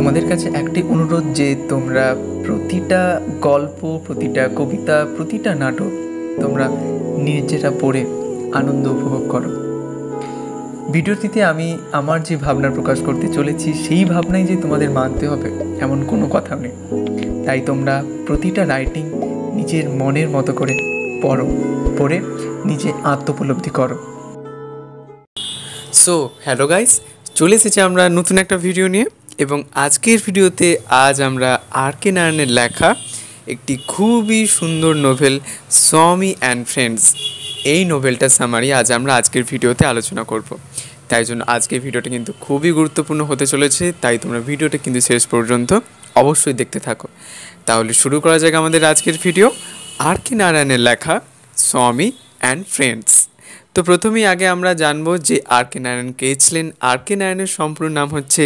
তোমাদের কাছে একটি অনুরোধ যে তোমরা প্রতিটা গল্প, প্রতিটা কবিতা, প্রতিটা নাটক তোমরা নিজেরা পড়ে আনন্দ উপভোগ করো। ভিডিওটিতে আমি আমার যে ভাবনা প্রকাশ করতে চলেছি সেই ভাবনাই যে তোমাদের মানতে হবে এমন কোনো কথা নেই। তাই তোমরা প্রতিটা রাইটিং নিজের মনের মতো করে পড়ে নিজে আত্মোপলব্ধি করো। সো হ্যালো গাইস, চলে এসেছি আমরা নতুন একটা ভিডিও নিয়ে। এবং আজকের ভিডিওতে আজ আমরা আর.কে নারায়ণের লেখা একটি খুবই সুন্দর নোভেল স্বামী অ্যান্ড ফ্রেন্ডস, এই নোভেলটার সামারি আজ আমরা আজকের ভিডিওতে আলোচনা করব। তাই জন্য আজকের ভিডিওটা কিন্তু খুবই গুরুত্বপূর্ণ হতে চলেছে, তাই তোমরা ভিডিওটা কিন্তু শেষ পর্যন্ত অবশ্যই দেখতে থাকো। তাহলে শুরু করা যাক আমাদের আজকের ভিডিও, আর.কে নারায়ণের লেখা স্বামী অ্যান্ড ফ্রেন্ডস। তো প্রথমেই আগে আমরা জানবো যে আর.কে নারায়ণ কে ছিলেন। আর.কে নারায়ণের সম্পূর্ণ নাম হচ্ছে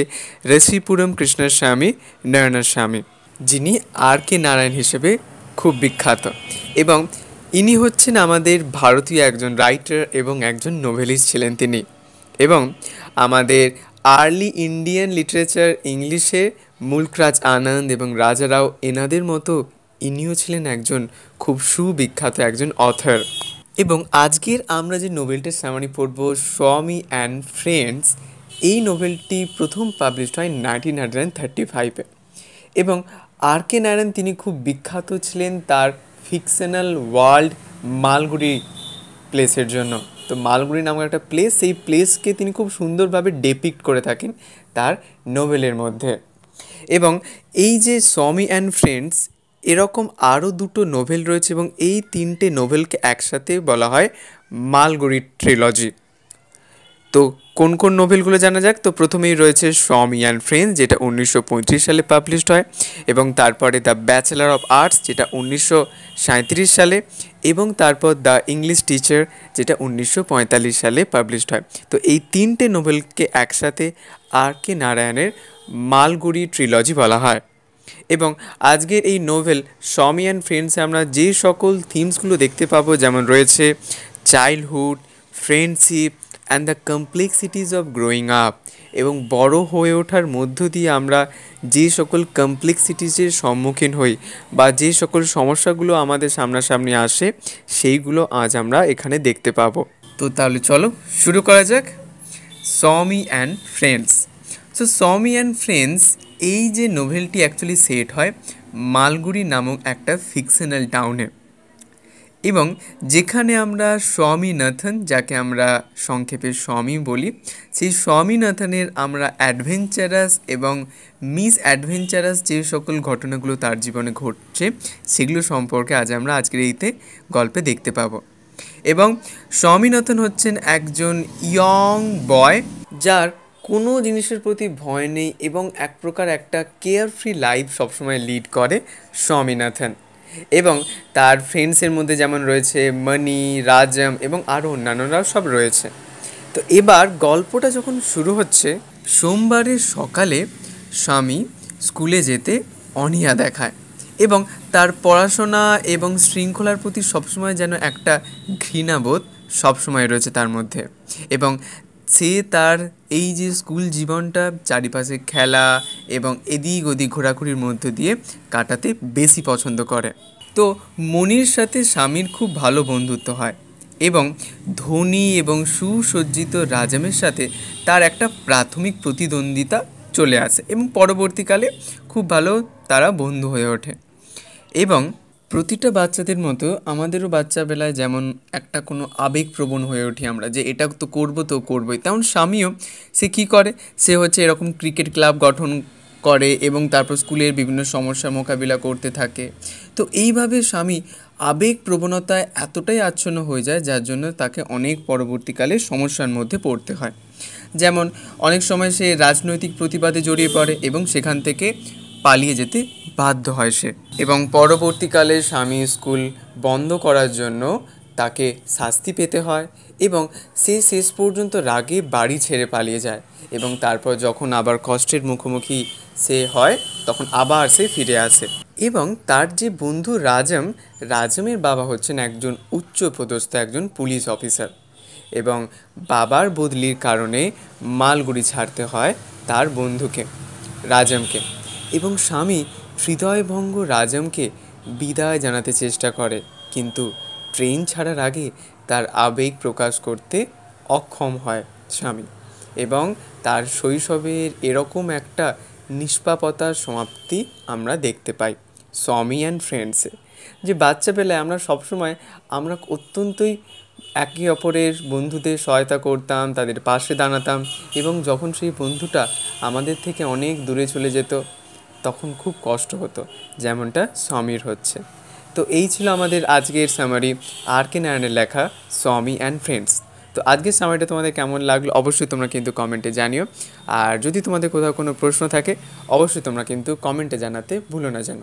ঋষিপুরম কৃষ্ণস্বামী নারায়ণস্বামী, যিনি আর.কে নারায়ণ হিসেবে খুব বিখ্যাত। এবং ইনি হচ্ছেন আমাদের ভারতীয় একজন রাইটার এবং একজন নোভেলিস্ট ছিলেন তিনি। এবং আমাদের আর্লি ইন্ডিয়ান লিটারেচার ইংলিশে মুলকরাজ আনন্দ এবং রাজা রাও এনাদের মতো ইনিও ছিলেন একজন খুব সুবিখ্যাত একজন অথর। এবং আজকের আমরা যে নোভেলটির সামারি পড়ব স্বামী অ্যান্ড ফ্রেন্ডস, এই নোভেলটি প্রথম পাবলিশড হয় 1935-এ। এবং আর.কে নারায়ণ তিনি খুব বিখ্যাত ছিলেন তার ফিকশনাল ওয়ার্ল্ড মালগুড়ি প্লেসের জন্য। তো মালগুড়ি নামক একটা প্লেস, সেই প্লেসকে তিনি খুব সুন্দরভাবে ডেপিক্ট করে থাকেন তার নোভেলের মধ্যে। এবং এই যে স্বামী অ্যান্ড ফ্রেন্ডস, এরকম আরও দুটো নোভেল রয়েছে এবং এই তিনটে নোভেলকে একসাথে বলা হয় মালগুড়ি ট্রিলজি। তো কোন কোন নোভেলগুলো জানা যাক। তো প্রথমেই রয়েছে স্বামী অ্যান্ড ফ্রেন্ডস, যেটা 1935 সালে পাবলিশড হয়। এবং তারপরে দ্য ব্যাচেলার অফ আর্টস, যেটা 1937 সালে। এবং তারপর দ্য ইংলিশ টিচার, যেটা 1945 সালে পাবলিশড হয়। তো এই তিনটে নোভেলকে একসাথে আর.কে নারায়ণের মালগুড়ি ট্রিলজি বলা হয়। এবং আজকের এই নোভেল স্বামী অ্যান্ড ফ্রেন্ডসে আমরা যে সকল থিমসগুলো দেখতে পাবো, যেমন রয়েছে childhood, friendship and the complexities of growing up, এবং বড় হয়ে ওঠার মধ্য দিয়ে আমরা যে সকল কমপ্লেক্সিটিসের সম্মুখীন হই বা যে সকল সমস্যাগুলো আমাদের সামনাসামনি আসে, সেইগুলো আজ আমরা এখানে দেখতে পাবো। তো তাহলে চলো শুরু করা যাক স্বামী অ্যান্ড ফ্রেন্ডস। সো স্বামী অ্যান্ড ফ্রেন্ডস, এই যে নোভেলটি অ্যাকচুয়ালি সেট হয় মালগুড়ি নামক একটা ফিকশনাল টাউনে। এবং যেখানে আমরা স্বামীনাথন, যাকে আমরা সংক্ষেপে স্বামী বলি, সেই স্বামীনাথনের আমরা অ্যাডভেঞ্চারাস এবং মিস অ্যাডভেঞ্চারাস যে সকল ঘটনাগুলো তার জীবনে ঘটছে, সেগুলো সম্পর্কে আজ আমরা আজকের এইতে গল্পে দেখতে পাবো। এবং স্বামীনাথন হচ্ছেন একজন ইয়ং বয়, যার কোনো জিনিসের প্রতি ভয় নেই এবং এক প্রকার একটা কেয়ারফ্রি লাইফ সবসময় লিড করে স্বামীনাথন। এবং তার ফ্রেন্ডসের মধ্যে যেমন রয়েছে মণি, রাজম এবং আরও অন্যান্যরাও সব রয়েছে। তো এবার গল্পটা যখন শুরু হচ্ছে, সোমবারের সকালে স্বামী স্কুলে যেতে অনীহা দেখায় এবং তার পড়াশোনা এবং শৃঙ্খলার প্রতি সবসময় যেন একটা ঘৃণাবোধ সবসময় রয়েছে তার মধ্যে। এবং সে তার এই যে স্কুল জীবনটা চারিপাশে খেলা এবং এদিক ওদিক ঘোরাঘুরির মধ্য দিয়ে কাটাতে বেশি পছন্দ করে। তো মনির সাথে স্বামীর খুব ভালো বন্ধুত্ব হয় এবং ধনী এবং সুসজ্জিত রাজামের সাথে তার একটা প্রাথমিক প্রতিদ্বন্দ্বিতা চলে আসে এবং পরবর্তীকালে খুব ভালো তারা বন্ধু হয়ে ওঠে। এবং প্রতিটা বাচ্চাদের মতো আমাদেরও বাচ্চাবেলায় যেমন একটা কোনো আবেগপ্রবণ হয়ে উঠি আমরা, যে এটা তো করবো তো করবোই, তেমন স্বামীও সে কী করে, সে হচ্ছে এরকম ক্রিকেট ক্লাব গঠন করে এবং তারপর স্কুলের বিভিন্ন সমস্যার মোকাবিলা করতে থাকে। তো এইভাবে স্বামী আবেগ প্রবণতায় এতটাই আচ্ছন্ন হয়ে যায়, যার জন্য তাকে অনেক পরবর্তীকালে সমস্যার মধ্যে পড়তে হয়। যেমন অনেক সময় সে রাজনৈতিক প্রতিবাদে জড়িয়ে পড়ে এবং সেখান থেকে পালিয়ে যেতে বাধ্য হয় সে। এবং পরবর্তীকালে স্বামী স্কুল বন্ধ করার জন্য তাকে শাস্তি পেতে হয় এবং সে শেষ পর্যন্ত রাগে বাড়ি ছেড়ে পালিয়ে যায়। এবং তারপর যখন আবার কষ্টের মুখোমুখি সে হয়, তখন আবার সে ফিরে আসে। এবং তার যে বন্ধু রাজমের বাবা হচ্ছেন একজন উচ্চপদস্থ একজন পুলিশ অফিসার। এবং বাবার বদলির কারণে মালগুড়ি ছাড়তে হয় তার বন্ধুকে। রাজমকে, এবং স্বামী হৃদয়ভঙ্গ রাজমকে বিদায় জানাতে চেষ্টা করে, কিন্তু ট্রেন ছাড়ার আগে তার আবেগ প্রকাশ করতে অক্ষম হয় স্বামী, এবং তার শৈশবের এরকম একটা নিষ্পাপতার সমাপ্তি আমরা দেখতে পাই সমি অ্যান্ড ফ্রেন্ডসে। যে বাচ্চাবেলায় আমরা সবসময় আমরা অত্যন্তই একে অপরের বন্ধুদের সহায়তা করতাম, তাদের পাশে দাঁড়াতাম, এবং যখন সেই বন্ধুটা আমাদের থেকে অনেক দূরে চলে যেত তখন খুব কষ্ট হতো, যেমনটা সমীর হচ্ছে। তো এই ছিল আমাদের আজকের সামারি, আর কে নারায়ণের লেখা সমি অ্যান্ড ফ্রেন্ডস। তো আজকের সামারিটা তোমাদের কেমন লাগলো অবশ্যই তোমরা কিন্তু কমেন্টে জানিও, আর যদি তোমাদের কোথাও কোনো প্রশ্ন থাকে অবশ্যই তোমরা কিন্তু কমেন্টে জানাতে ভুলো না যেন।